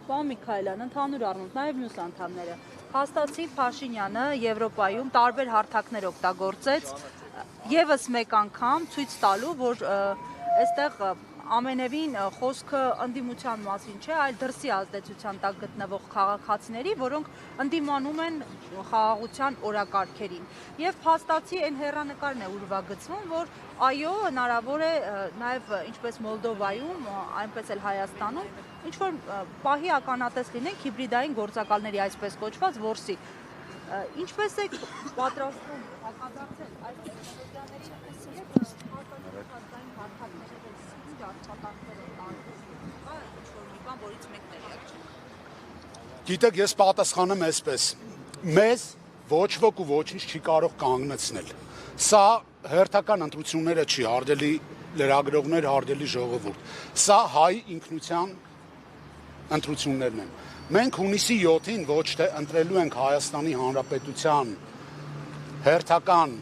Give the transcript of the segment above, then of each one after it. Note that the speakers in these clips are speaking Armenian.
Պարոն Միքայելյան, ընդհանուր առմամբ նաև մյուս անդամները փաստացի Փաշինյանը Եվրոպայում տարբեր հարթակներ օգտագործեց եւս մեկ անգամ ցույց տալու, որ այստեղ ամենևին խոսքը ընդդիմության մասին չէ, այլ դրսի ազդեցության տակ գտնվող քաղաքացիների, որոնք ընդդիմանում են խաղաղության օրակարգերին։ Եվ փաստացի այն հեռանկարն է ուրվագծվում, որ այո, հնարավոր է նաև ինչպես Մոլդովայում, այնպես էլ Հայաստանում, ինչ-որ պահի ականատես լինենք հիբրիդային գործակալների այսպես կոչված որսի։ Ինչպես եք պատրաստվում հակադարձել այս տեխնոլոգիաների Գիտեք, ես պատասխանեմ այսպես, մեզ ոչ ոք ու ոչինչ չի կարող կանգնեցնել, սա հերթական ընտրությունները չի, հարգելի լրագրողներ, հարգելի ժողովուրդ, սա հայ ինքնության ընտրություններն են, մենք հունիսի 7-ին ոչ թե ընտրելու ենք Հայաստանի Հանրապետության հերթական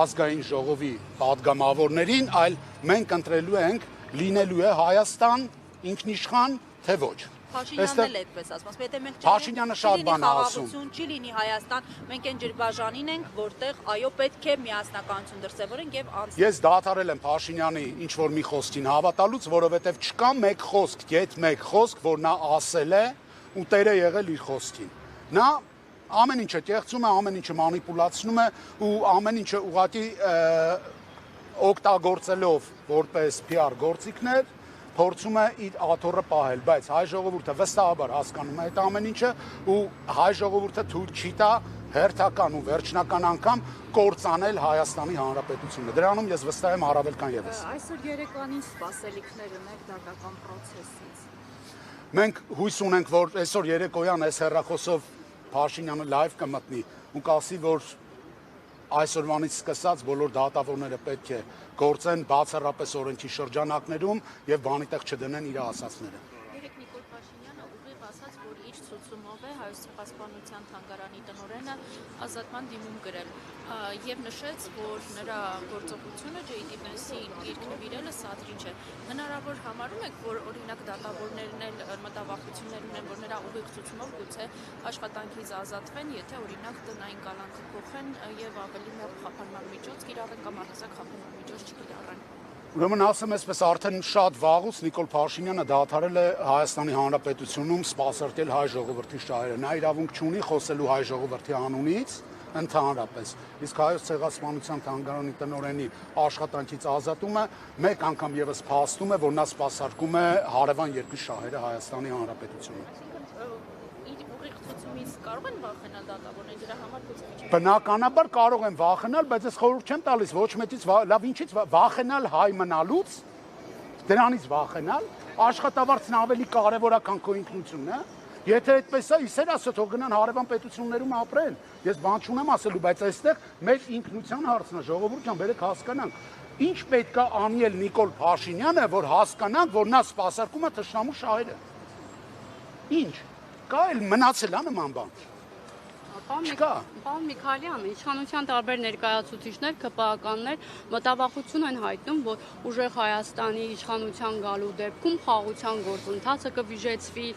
ազգային ժողովի պատգամավորներին, այլ մենք ընտրելու ենք լինելու է Հայաստան ինքնիշխան, թե ոչ։ Փաշինյանն էլ այդպես ասում, եթե մենք Փաշինյանը շատ բան է ասում։ Չի լինի Հայաստան, մենք այն ջրբաժանին ենք, որտեղ այո պետք է միասնականություն դրսևորենք եւ անց։ Ես դադարել եմ Փաշինյանի ինչ որ մի խոսքին հավատալուց, որովհետեւ չկա մեկ խոսք, գեթ մեկ խոսք, որ նա ասել է ու տերը եղել իր խոսքին։ Նա ամեն ինչը կեղծում է, ամեն ինչը մանիպուլացնում է ու ամեն ինչը ուղղակի օգտագործելով որպես PR գործիքներ փորձում է իր աթոռը պահել, բայց հայ ժողովուրդը վստահաբար հասկանում է այդ ամեն ինչը ու հայ ժողովուրդը թույլ չի տա հերթական ու վերջնական անգամ կործանել Հայաստանի Հանրապետությունը։ Դրանում ես վստահ եմ առավել քան եւս։ Այսօր երեկոյան ինչ սպասելիքներ ունեք դատական process-ից։ Մենք հույս ունենք, որ այսօր երեկոյան այս հեռախոսով Փաշինյանը լայվ կմտնի ու կասի, որ այսօրվանից սկսած բոլոր դատավորները պետք է գործեն բացառապես օրենքի շրջանակներում եւ բանի տեղ չդնեն իր ասածները։ Երեք Նիկոլ Փաշինյանը ուղիղ ասաց, որ իր ցուցումով է Հայոց ցեղասպանության թանգարանի տնօրենը ազատման դիմում գրել եւ նշեց, որ նրա գործողությունը J.D. Vance-ին իր նվիրելը սադրիչ է։ Հնարավոր համարում եք, որ օրինակ դատավորներն էլ մտավախություններ ունեն, որ նրա ուղիղ ցուցումով գուցե աշխատանքից ազատվեն, եթե օրինակ տնային կալանքը փոխեն եւ ավելի մեծ խափանման միջոց կիրառեն կամ առհասարակ խափանման միջոց չկիրառեն։ Ուրեմն ասեմ այսպես, արդեն շատ վաղուց Նիկոլ Փաշինյանը դադարել է Հայաստանի Հանրապետությունում սպասարկել հայ ժողովրդի շահերը։ Նա իրավունք չունի խոսելու հայ ժողովրդի անունից ընդհանրապես։ Իսկ Հայոց ցեղասպանության թանգարանի տնօրենի աշխատանքից ազատումը մեկ անգամ եւս փաստում է, որ նա սպասարկում է հարևան երկրի շահերը Հայաստանի Հանրապետությունում։ Կարող են վախենալ դատավորները դրա համար գուցե։ Բնականաբար կարող են վախենալ, բայց ես խորհուրդ չեմ տալիս ոչ մեկից լավ ինչից վախենալ հայ մնալուց, դրանից վախենալ, աշխատավարձն ավելի կարևոր է, քան քո ինքնությունն է։ Եթե այդպես է, իսեր ասա, թող գնան հարևան պետություններում ապրեն։ Ես բան չունեմ ասելու, բայց այստեղ մեր ինքնության հարցն է, ժողովուրդ ջան, բերեք հասկանանք։ Ինչ պետք է անի էլ Նիկոլ Փաշինյանը, որ հասկանանք, որ նա սպասարկում է թշնամու շահերը։ Ինչ կա էլ մնացել է նման բան։ Պարոն Միքայելյան, իշխանության տարբեր ներկայացուցիչներ, ԿՊԱ-կաններ մտավախություն են հայտնում, որ ուժեղ Հայաստանի իշխանության գալու դեպքում խաղաղության գործընթացը կվիժեցվի,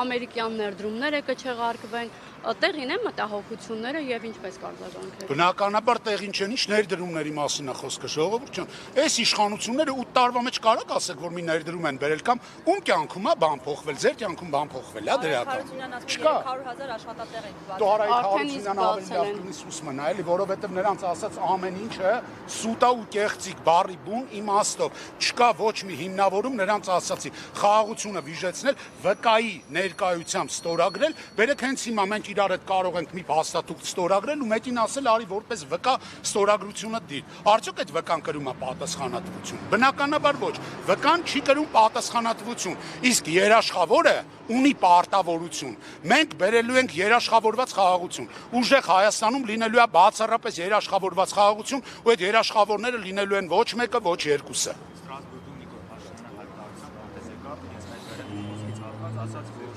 ամերիկյան ներդրումները կչեղարկվեն, տեղին են մտահոգությունները եւ ինչպես կարձագանքել։ Բնականաբար տեղին չեն, ինչ ներդրումների մասին է խոսքը, ժողովուրդ ջան։ Այս իշխանությունները 8 տարվա մեջ կարակ ասեք, որ մի ներդրում են բերել կամ ում կյանքում է բան փոխվել, ձեր կյանքում բան փոխվել է դրական։ Չկա 300,000 աշխատատեղ են բացել։ Դու Հարությունյան ավելի լավ կունիս ուսման է, էլի, որովհետև նրանց ասած ամեն ինչը սուտա ու կեղծիկ բարի բուն իմաստով։ Չկա ոչ մի հիմնավորում նրանց ասացի խաղաղությունը վիժեցնել, վկայի ներկայությամբ ստորագրել, բերեք հենց հիմա մենք իրար հետ կարող ենք մի հաստատուկ ստորագրել ու մեկին ասել արի որպես վկա ստորագրությունը դիր։ Արդյոք այդ վկան կրում է պատասխանատվություն։ Բնականաբար ոչ, վկան չի կրում պատասխանատվություն, իսկ երաշխավորը ունի պարտավորություն։ Մենք բերելու ենք երաշխավորված խաղաղություն։ Ուժեղ Հայաստանում լինելու է բացառապես երաշխավորված խաղաղություն, ու այդ երաշխավորները լինելու են ոչ մեկը, ոչ երկուսը։ Ստրասբուրգում Նիկոլ Փաշինյանը հայտարարության մոտեցեկավ, ես ներկայացրել խոսքից ասաց, որ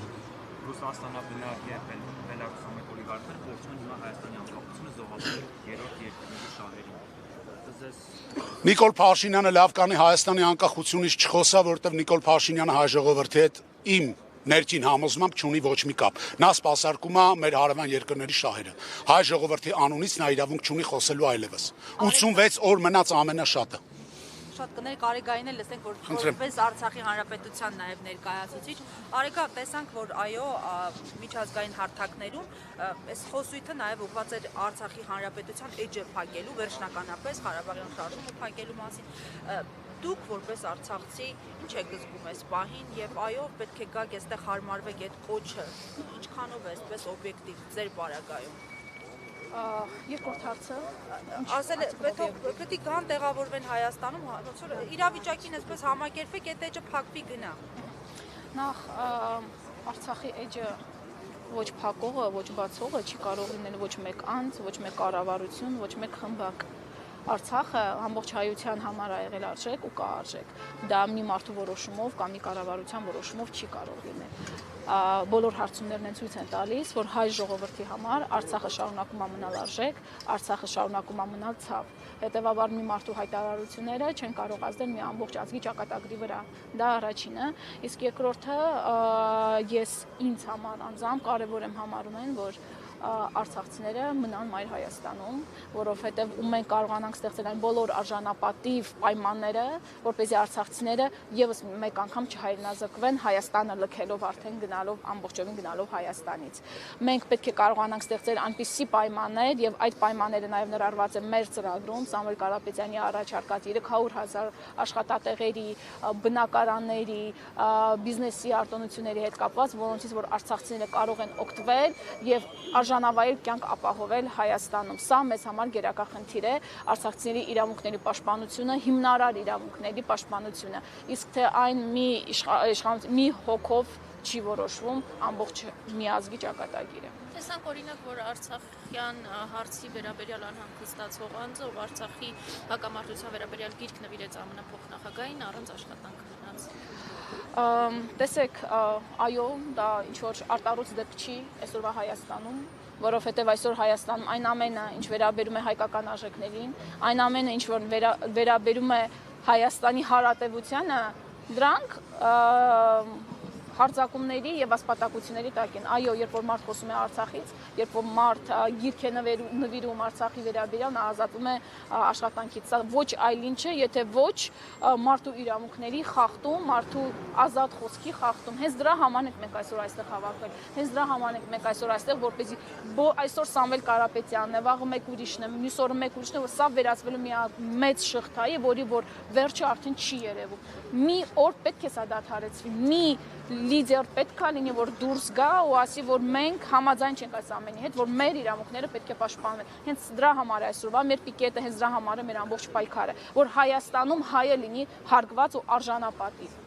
Ռուսաստանաբնակ եւ բելարուսամետ օլիգարխները փորձում են հիմա Հայաստանի անկախությունը զոհաբերել երրորդ երկրների շահերին։ Նիկոլ Փաշինյանը լավ կանի Հայաստանի անկախությունից չխոսա, որովհետև Նիկոլ Փաշինյանը հայ ժողովրդի հետ իմ ներքին համոզմամբ չունի ոչ մի կապ։ Նա սպասարկում է մեր հարևան երկրների շահերը։ Հայ ժողովրդի անունից նա իրավունք չունի խոսելու այլևս։ 86 օր մնաց ամենաշատը։ Շատ կներ Կարեգային էլ լսենք, որ որպես Արցախի հանրապետության նաև ներկայացուցիչ, Արեգա, տեսանք, որ այո, միջազգային հարթակներում այս խոսույթը նաև ուղղված էր Արցախի հանրապետության էջը փակելու, վերջնականապես Ղարաբաղյան շարժումը փակելու մասին։ Դուք որպես արցախցի ինչ եք զգում այս պահին եւ այո, պետք է գաք այստեղ հարմարվեք այդ կոչը, ինչքանով է այսպես օբյեկտիվ ձեր բարակայում։ Երկրորդ հարցը ասել է պետք է գան տեղավորվեն Հայաստանում, ոնց որ իրավիճակին այսպես համակերպեք, այդ էջը փակվի գնա։ նախ Արցախի էջը ոչ փակողը, ոչ բացողը չի կարող լինել ոչ մեկ անձ, ոչ մեկ կառավարություն, ոչ մեկ խմբակ։ Արցախը ամբողջ հայության համար ա եղել արժեք ու կա արժեք։ Դա մի մարդու որոշումով կամ մի կառավարության որոշումով չի կարող լինել։ Բոլոր հարցումներն են ցույց են տալիս, որ հայ ժողովրդի համար Արցախը շարունակում է մնալ արժեք, Արցախը շարունակում է մնալ ցավ։ Հետևաբար մի մարդու հայտարարությունները չեն կարող ազդել մի ամբողջ ազգի ճակատագրի վրա։ Դա առաջինը, իսկ երկրորդը ես ինձ համար անձամբ կարևոր եմ համարում են, որ արցախցիները մնան մայր Հայաստանում, որովհետև մենք կարողանանք ստեղծել այն բոլոր արժանապատիվ պայմանները, որպեսզի արցախցիները եւս մեկ անգամ չհայրենազրկվեն Հայաստանը լքելով արդեն գնալով ամբողջովին գնալով Հայաստանից։ Մենք պետք է կարողանանք ստեղծել այնպիսի պայմաններ եւ այդ պայմանները նաեւ ներառված են մեր ծրագրում Սամվել Կարապետյանի առաջարկած 300,000 աշխատատեղերի, բնակարանների, բիզնեսի արտոնությունների հետ կապված, որոնցից որ արցախցիները կարող են օգտվել եւ արժանավայել կյանք ապահովել Հայաստանում։ Սա մեզ համար գերակա խնդիր է, արցախցիների իրավունքների պաշտպանությունը, հիմնարար իրավունքների պաշտպանությունը։ Իսկ թե այն մի հոգով չի որոշվում ամբողջ մի ազգի ճակատագիրը։ Տեսանք օրինակ, որ Արցախյան հարցի վերաբերյալ անհանգստացող անձը, ով Արցախի հակամարտության վերաբերյալ գիրք նվիրեց ԱՄՆ փոխնախագահային առանց աշխատանք մնաց։ Տեսեք, այո, դա ինչ-որ արտառոց դեպք չի այսօրվա Հայաստանում, որովհետև այսօր Հայաստանում այն ամենը, ինչ վերաբերում է հայկական արժեքներին, այն ամենը, ինչ որ վերաբերում է Հայաստանի հարատևությանը, դրանք հարձակումների եւ ասպատակությունների տակ են։ Այո, երբ որ մարդ խոսում է Արցախից, երբ որ մարդ գիրք է նվիրում Արցախի վերաբերյալ, նա ազատվում է աշխատանքից։ Սա ոչ այլ ինչ է, եթե ոչ մարդու իրավունքների խախտում, մարդու ազատ խոսքի խախտում։ Հենց դրա համար ենք մենք այսօր այստեղ հավաքվել։ Հենց դրա համար ենք մենք այսօր այստեղ, որպեսզի այսօր Սամվել Կարապետյանն է, վաղը մեկ ուրիշն է, մյուս օրը մեկ ուրիշն է, որ սա վերածվելու մի մեծ շղթա է, որի որ վերջը արդեն չի երևում։ Մի օր պետք է սա դադարեցվի։ Մի լիդեր պետք է լինի, որ դուրս գա ու ասի, որ մենք համաձայն չենք այս ամենի հետ, որ մեր իրավունքները պետք է պաշտպանվեն։ Հենց դրա համար է այսօրվա մեր պիկետը, հենց դրա համար է մեր ամբողջ պայքարը, որ Հայաստանում հայը լինի հարգված ու արժանապատիվ։